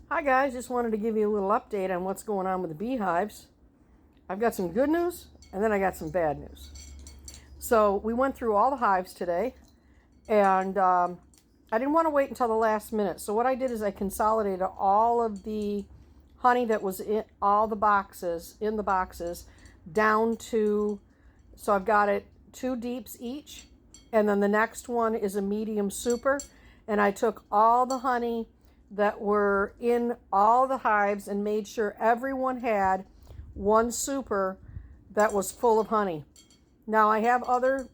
Hi guys, just wanted to give you a little update on what's going on with the beehives. I've got some good news and then I got some bad news. So we went through all the hives today and I didn't want to wait until the last minute. So what I did is I consolidated all of the honey that was in all the boxes, down to, so I've got it 2 deeps each, and then the next one is a medium super, and I took all the honey that were in all the hives and made sure everyone had 1 super that was full of honey. Now I have other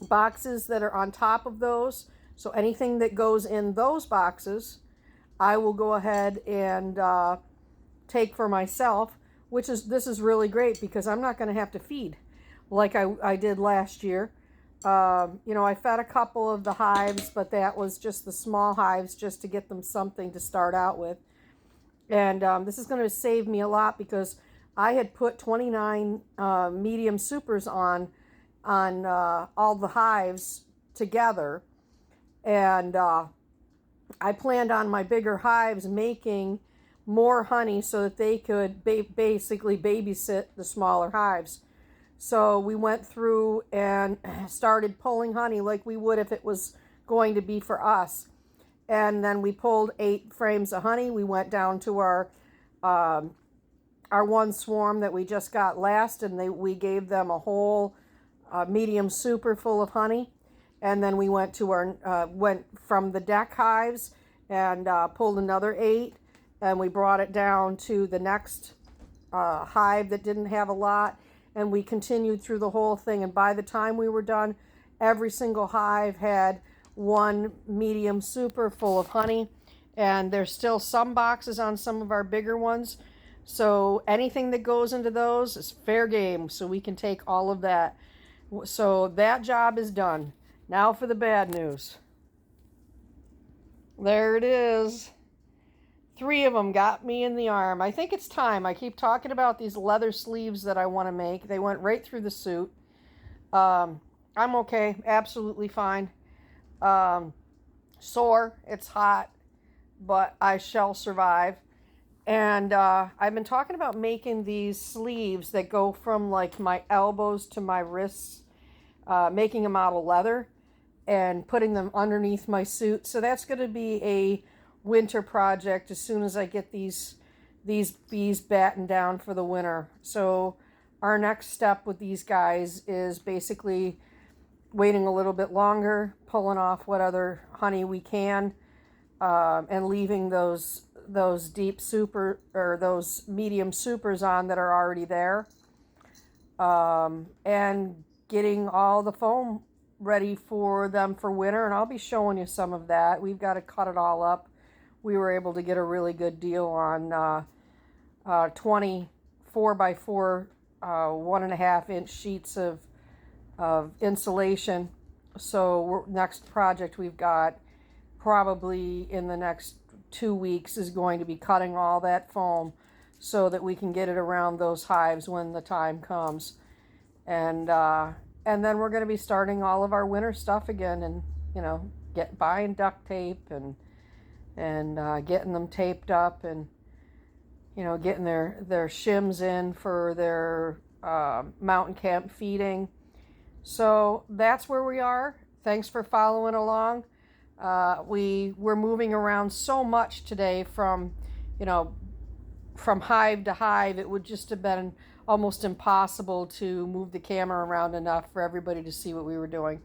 boxes that are on top of those, so anything that goes in those boxes I will go ahead and take for myself, this is really great because I'm not going to have to feed like I did last year. I fed a couple of the hives, but that was just the small hives just to get them something to start out with. And this is going to save me a lot because I had put 29 medium supers on all the hives together. And I planned on my bigger hives making more honey so that they could basically babysit the smaller hives. So we went through and started pulling honey like we would if it was going to be for us. And then we pulled 8 frames of honey. We went down to our 1 swarm that we just got last, and we gave them a whole medium super full of honey. And then we went to went from the deck hives and pulled another 8, and we brought it down to the next hive that didn't have a lot. And we continued through the whole thing, and by the time we were done, every single hive had 1 medium super full of honey. And there's still some boxes on some of our bigger ones, so anything that goes into those is fair game, so we can take all of that. So that job is done. Now for the bad news. There it is. 3 of them got me in the arm. I think it's time. I keep talking about these leather sleeves that I want to make. They went right through the suit. I'm okay. Absolutely fine. Sore. It's hot. But I shall survive. And I've been talking about making these sleeves that go from like my elbows to my wrists. Making them out of leather and putting them underneath my suit. So that's going to be a winter project as soon as I get these bees battened down for the winter. So our next step with these guys is basically waiting a little bit longer, pulling off what other honey we can, and leaving those deep super or those medium supers on that are already there, and getting all the foam ready for them for winter. And I'll be showing you some of that. We've got to cut it all up. We were able to get a really good deal on 20 4x4 1.5 inch sheets of insulation. So next project we've got probably in the next 2 weeks is going to be cutting all that foam so that we can get it around those hives when the time comes. And then we're going to be starting all of our winter stuff again, and buying duct tape and getting them taped up, and getting their shims in for their mountain camp feeding. So that's where we are. Thanks for following along. We're moving around so much today from hive to hive. It would just have been almost impossible to move the camera around enough for everybody to see what we were doing.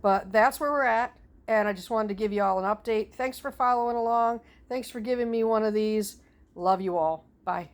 But that's where we're at. And I just wanted to give you all an update. Thanks for following along. Thanks for giving me one of these. Love you all. Bye.